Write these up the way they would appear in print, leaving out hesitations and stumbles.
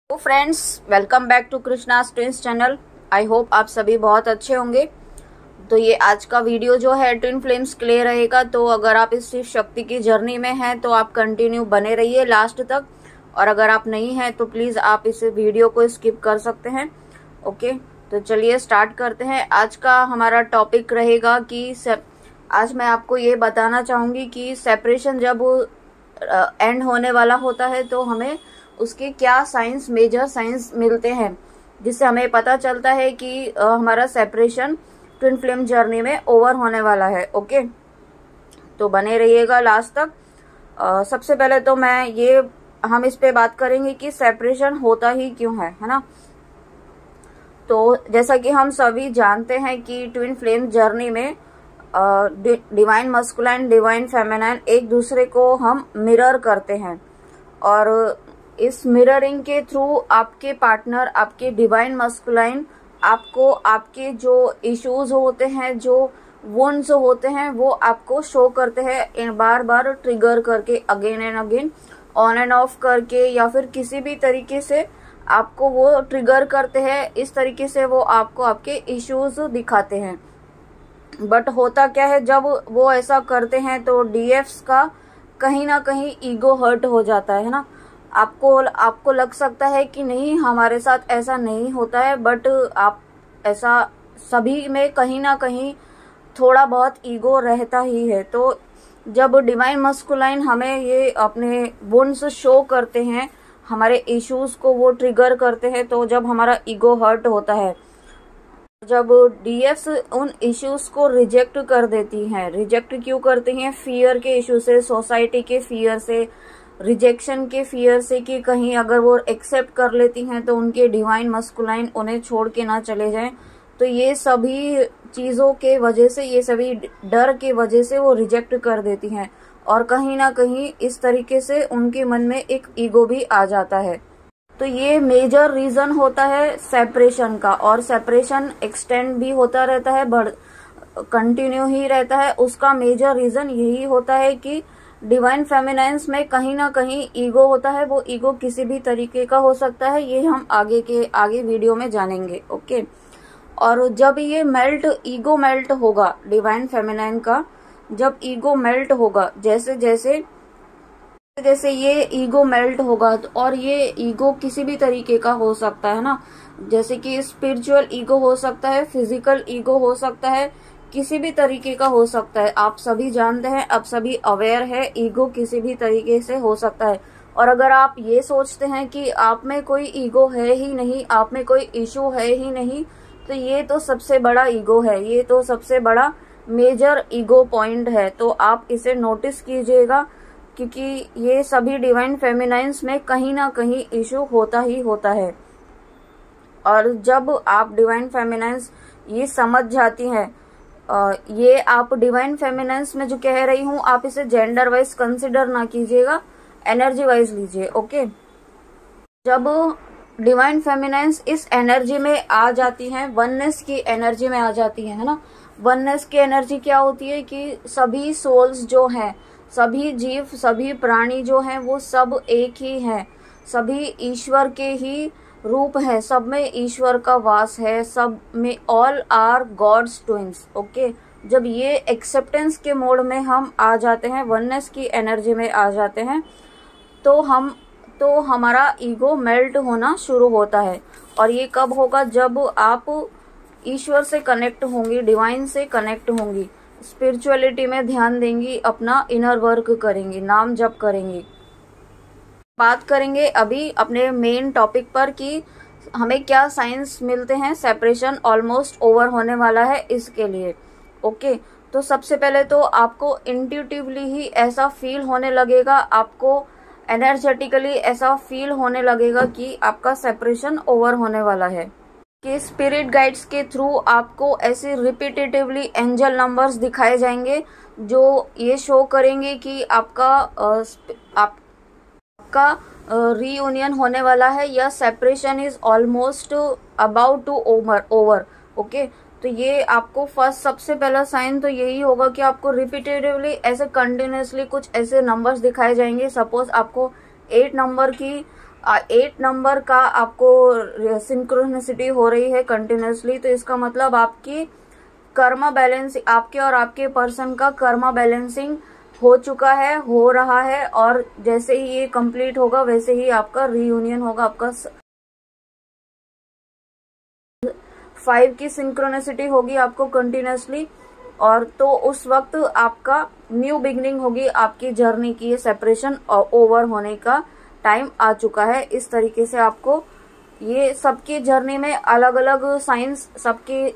तो friends, welcome back to Krishna's twins channel. I hope आप सभी बहुत अच्छे होंगे। तो ये आज का वीडियो जो है ट्विन फ्लेम्स के लिए रहेगा। तो अगर आप इस शिव शक्ति की जर्नी में हैं तो आप कंटिन्यू बने रहिए लास्ट तक, और अगर आप नहीं हैं तो प्लीज़ आप इस वीडियो को स्किप कर सकते हैं। ओके, तो चलिए स्टार्ट करते हैं। आज का हमारा टॉपिक रहेगा कि आज मैं आपको ये बताना चाहूँगी कि सेपरेशन जब एंड होने वाला होता है तो हमें उसके क्या साइंस, मेजर साइंस मिलते हैं, जिससे हमें पता चलता है कि हमारा सेपरेशन ट्विन फ्लेम जर्नी में ओवर होने वाला है। ओके, तो बने रहिएगा लास्ट तक। सबसे पहले तो हम इस पे बात करेंगे कि सेपरेशन होता ही क्यों है ना। तो जैसा कि हम सभी जानते हैं कि ट्विन फ्लेम जर्नी में डिवाइन मस्कुलाइन, डिवाइन फेमिनाइन एक दूसरे को हम मिरर करते हैं, और इस मिररिंग के थ्रू आपके पार्टनर, आपके डिवाइन मस्कुलाइन आपको आपके जो इश्यूज होते हैं, जो वुंड्स होते हैं, वो आपको शो करते हैं बार बार ट्रिगर करके, again and again, on end of करके, या फिर किसी भी तरीके से आपको वो ट्रिगर करते हैं। इस तरीके से वो आपको आपके इश्यूज दिखाते हैं। बट होता क्या है, जब वो ऐसा करते हैं तो डीएफ्स का कहीं ना कहीं ईगो हर्ट हो जाता है ना। आपको लग सकता है कि नहीं, हमारे साथ ऐसा नहीं होता है, बट आप ऐसा सभी में कहीं ना कहीं थोड़ा बहुत ईगो रहता ही है। तो जब डिवाइन मस्कुलाइन हमें ये अपने वुंड्स शो करते हैं, हमारे इश्यूज को वो ट्रिगर करते हैं, तो जब हमारा ईगो हर्ट होता है, जब डीएफ्स उन इश्यूज को रिजेक्ट कर देती हैं। रिजेक्ट क्यों करती हैं? फियर के इश्यू से, सोसाइटी के फियर से, रिजेक्शन के फियर से, कि कहीं अगर वो एक्सेप्ट कर लेती हैं तो उनके डिवाइन मस्कुलाइन उन्हें छोड़ के ना चले जाएं। तो ये सभी चीज़ों के वजह से, ये सभी डर के वजह से वो रिजेक्ट कर देती हैं, और कहीं ना कहीं इस तरीके से उनके मन में एक ईगो भी आ जाता है। तो ये मेजर रीजन होता है सेपरेशन का, और सेपरेशन एक्सटेंड भी होता रहता है, कंटिन्यू ही रहता है। उसका मेजर रीजन यही होता है कि डिवाइन फेमिनाइन्स में कहीं ना कहीं ईगो होता है। वो ईगो किसी भी तरीके का हो सकता है, ये हम आगे वीडियो में जानेंगे। ओके, और जब ये ईगो मेल्ट होगा डिवाइन फेमिनाइन का, जब ईगो मेल्ट होगा, जैसे ये ईगो मेल्ट होगा, और ये ईगो किसी भी तरीके का हो सकता है ना। जैसे कि स्पिरिचुअल ईगो हो सकता है, फिजिकल ईगो हो सकता है, किसी भी तरीके का हो सकता है। आप सभी जानते हैं, आप सभी अवेयर है, ईगो किसी भी तरीके से हो सकता है। और अगर आप ये सोचते हैं कि आप में कोई ईगो है ही नहीं, आप में कोई इशू है ही नहीं, तो ये तो सबसे बड़ा ईगो है, ये तो सबसे बड़ा मेजर ईगो पॉइंट है। तो आप इसे नोटिस कीजिएगा, क्योंकि ये सभी डिवाइन फेमिनाइन्स में कहीं ना कहीं इशू होता ही होता है। और जब आप डिवाइन फेमिनाइन्स ये समझ जाती हैं, ये आप डिवाइन फेमिनाइन्स में जो कह रही हूँ, आप इसे जेंडर वाइज कंसिडर ना कीजिएगा, एनर्जी वाइज लीजिए। ओके, जब डिवाइन फेमिनाइन्स इस एनर्जी में आ जाती हैं, वननेस की एनर्जी में आ जाती है ना। वननेस की एनर्जी क्या होती है कि सभी सोल्स जो हैं, सभी जीव, सभी प्राणी जो हैं, वो सब एक ही हैं, सभी ईश्वर के ही रूप है, सब में ईश्वर का वास है, सब में all are God's twins. Okay, जब ये एक्सेप्टेंस के मोड में हम आ जाते हैं, वननेस की एनर्जी में आ जाते हैं, तो हमारा ईगो मेल्ट होना शुरू होता है। और ये कब होगा? जब आप ईश्वर से कनेक्ट होंगी, डिवाइन से कनेक्ट होंगी, स्पिरिचुअलिटी में ध्यान देंगी, अपना इनर वर्क करेंगी, नाम जप करेंगी। बात करेंगे अभी अपने मेन टॉपिक पर कि हमें क्या साइंस मिलते हैं सेपरेशन ऑलमोस्ट ओवर होने वाला है इसके लिए। ओके, तो सबसे पहले तो आपको इंट्यूटिवली ही ऐसा फील होने लगेगा, आपको एनर्जेटिकली ऐसा फील होने लगेगा कि आपका सेपरेशन ओवर होने वाला है। कि स्पिरिट गाइड्स के थ्रू आपको ऐसे रिपीटेटिवली एंजल नंबर्स दिखाए जाएंगे, जो ये शो करेंगे कि आपका रीयूनियन होने वाला है, या separation is almost about to over. Okay, तो ये आपको सबसे पहला साइन तो यही होगा कि आपको रिपीटेटिवली ऐसे कंटिन्यूसली कुछ ऐसे नंबर्स दिखाए जाएंगे। सपोज आपको 8 नंबर की 8 नंबर का आपको सिंक्रोनिसिटी हो रही है कंटिन्यूसली, तो इसका मतलब आपकी कर्मा बैलेंस, आपके और आपके पर्सन का कर्मा बैलेंसिंग हो चुका है, हो रहा है, और जैसे ही ये कंप्लीट होगा वैसे ही आपका रीयूनियन होगा। आपका 5 की सिंक्रोनिसिटी होगी आपको कंटिन्यूसली, और तो उस वक्त आपका न्यू बिगनिंग होगी आपकी जर्नी की। ये सेपरेशन ओवर होने का टाइम आ चुका है। इस तरीके से आपको ये सबकी जर्नी में अलग अलग साइंस, सबकी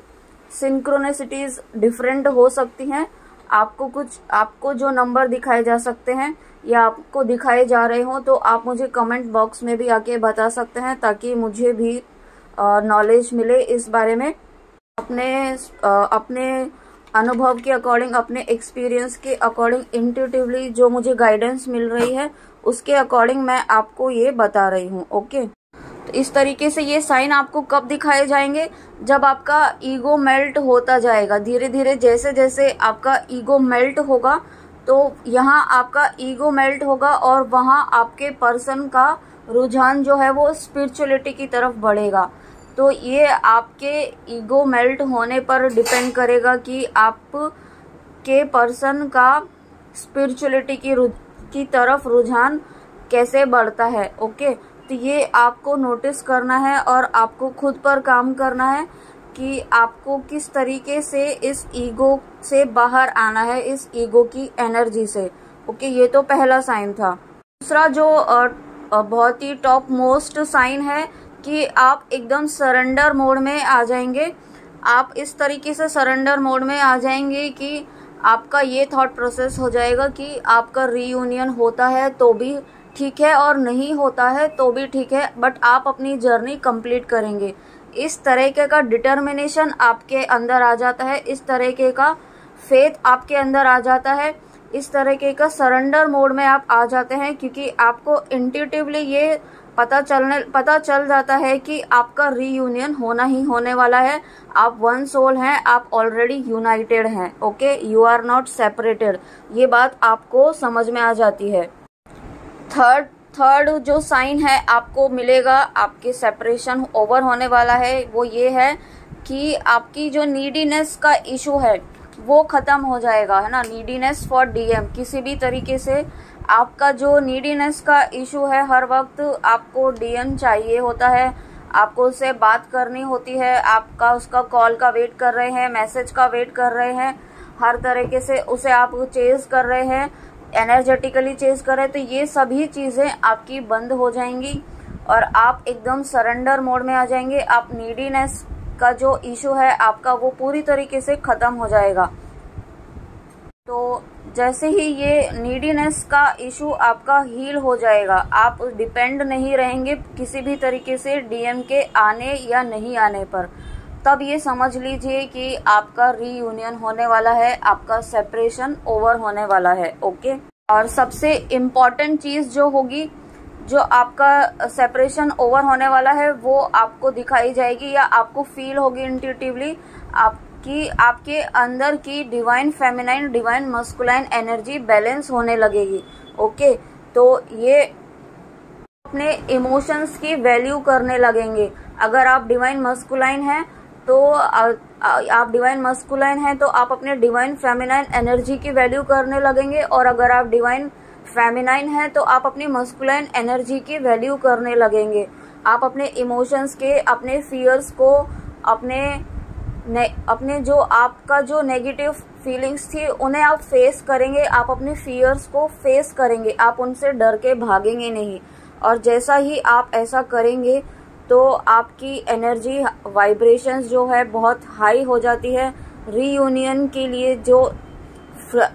सिंक्रोनिसिटीज डिफरेंट हो सकती हैं। आपको जो नंबर दिखाए जा सकते हैं या आपको दिखाए जा रहे हो, तो आप मुझे कमेंट बॉक्स में भी आके बता सकते हैं, ताकि मुझे भी नॉलेज मिले इस बारे में। अपने अनुभव के अकॉर्डिंग, अपने एक्सपीरियंस के अकॉर्डिंग, इंट्यूटिवली जो मुझे गाइडेंस मिल रही है उसके अकॉर्डिंग मैं आपको ये बता रही हूँ। ओके, तो इस तरीके से ये साइन आपको कब दिखाए जाएंगे? जब आपका ईगो मेल्ट होता जाएगा धीरे धीरे। जैसे जैसे आपका ईगो मेल्ट होगा, तो यहाँ आपका ईगो मेल्ट होगा और वहाँ आपके पर्सन का रुझान जो है वो स्पिरिचुअलिटी की तरफ बढ़ेगा। तो ये आपके ईगो मेल्ट होने पर डिपेंड करेगा कि आपके पर्सन का स्पिरिचुअलिटी की तरफ रुझान कैसे बढ़ता है। ओके, तो ये आपको नोटिस करना है और आपको खुद पर काम करना है कि आपको किस तरीके से इस ईगो से बाहर आना है, इस ईगो की एनर्जी से। ओके, ये तो पहला साइन था। दूसरा जो बहुत ही टॉप मोस्ट साइन है कि आप एकदम सरेंडर मोड में आ जाएंगे। आप इस तरीके से सरेंडर मोड में आ जाएंगे कि आपका ये थॉट प्रोसेस हो जाएगा कि आपका रीयूनियन होता है तो भी ठीक है और नहीं होता है तो भी ठीक है, बट आप अपनी जर्नी कंप्लीट करेंगे। इस तरीके का डिटर्मिनेशन आपके अंदर आ जाता है, इस तरीके का फेथ आपके अंदर आ जाता है, इस तरीके का सरेंडर मोड में आप आ जाते हैं, क्योंकि आपको इंट्यूटिवली ये पता चल जाता है कि आपका रीयूनियन होना ही होने वाला है। आप वन सोल हैं, आप ऑलरेडी यूनाइटेड हैं। Okay, you are not separated. ये बात आपको समझ में आ जाती है। थर्ड जो साइन है आपको मिलेगा, आपके सेपरेशन ओवर होने वाला है, वो ये है कि आपकी जो नीडीनेस का इशू है वो खत्म हो जाएगा, है ना। नीडीनेस फॉर डीएम, किसी भी तरीके से आपका जो नीडीनेस का इशू है, हर वक्त आपको डीएम चाहिए होता है, आपको उससे बात करनी होती है, आपका उसका कॉल का वेट कर रहे हैं, मैसेज का वेट कर रहे हैं, हर तरीके से उसे आप चेज कर रहे हैं, एनर्जेटिकली चेज कर रहे हैं। तो ये सभी चीज़ें आपकी बंद हो जाएंगी और आप एकदम सरेंडर मोड में आ जाएंगे। आप नीडीनेस का जो इशू है आपका, वो पूरी तरीके से खत्म हो जाएगा। तो जैसे ही ये नीडीनेस का इशू आपका हील हो जाएगा, आप डिपेंड नहीं रहेंगे किसी भी तरीके से डीएम के आने या नहीं आने पर। तब ये समझ लीजिए कि आपका रीयूनियन होने वाला है, आपका सेपरेशन ओवर होने वाला है। ओके, और सबसे इम्पॉर्टेंट चीज़ जो होगी, जो आपका सेपरेशन ओवर होने वाला है, वो आपको दिखाई जाएगी या आपको फील होगी इंट्यूटिवली। आपके अंदर की divine feminine, divine masculine energy balance होने लगेगी। ओके, तो ये अपने इमोशंस की वैल्यू करने लगेंगे। अगर आप डिवाइन मस्कुलाइन हैं तो आप डिवाइन मस्कुलाइन हैं तो आप अपने डिवाइन फेमिनाइन एनर्जी की वैल्यू करने लगेंगे, और अगर आप डिवाइन फेमिनाइन हैं तो आप अपनी मस्कुलाइन एनर्जी की वैल्यू करने लगेंगे। आप अपने इमोशंस के, अपने फियर्स को, अपने जो आपका जो नेगेटिव फीलिंग्स थी उन्हें आप फेस करेंगे, आप अपने फियर्स को फेस करेंगे, आप उनसे डर के भागेंगे नहीं। और जैसा ही आप ऐसा करेंगे तो आपकी एनर्जी वाइब्रेशंस जो है बहुत हाई हो जाती है। रीयूनियन के लिए जो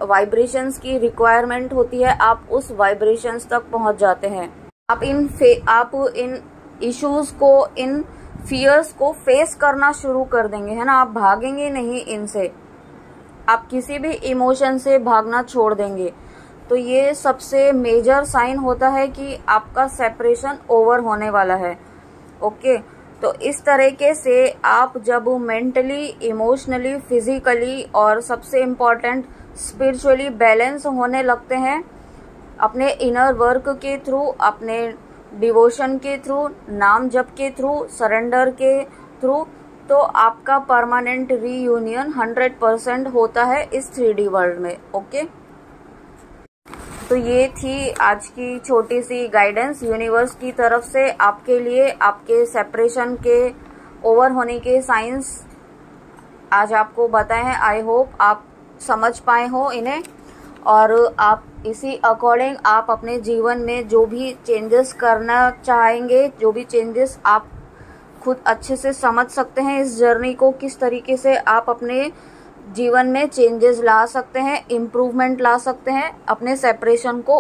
वाइब्रेशंस की रिक्वायरमेंट होती है, आप उस वाइब्रेशंस तक पहुंच जाते हैं। आप इन इश्यूज को, इन फियर्स को फेस करना शुरू कर देंगे, है ना। आप भागेंगे नहीं इनसे, आप किसी भी इमोशन से भागना छोड़ देंगे। तो ये सबसे मेजर साइन होता है कि आपका सेपरेशन ओवर होने वाला है। ओके, तो इस तरीके से आप जब मेंटली, इमोशनली, फिजिकली और सबसे इम्पॉर्टेंट स्पिरिचुअली बैलेंस होने लगते हैं, अपने इनर वर्क के थ्रू, अपने डिवोशन के थ्रू, नाम जप के थ्रू, सरेंडर के थ्रू, तो आपका परमानेंट रीयूनियन 100% होता है इस 3D वर्ल्ड में। ओके, तो ये थी आज की छोटी सी गाइडेंस यूनिवर्स की तरफ से आपके लिए। आपके सेपरेशन के ओवर होने के साइंस आज आपको बताए हैं। आई होप आप समझ पाए हो इन्हें, और आप इसी अकॉर्डिंग आप अपने जीवन में जो भी चेंजेस करना चाहेंगे, जो भी चेंजेस आप खुद अच्छे से समझ सकते हैं इस जर्नी को, किस तरीके से आप अपने जीवन में चेंजेस ला सकते हैं, इम्प्रूवमेंट ला सकते हैं, अपने सेपरेशन को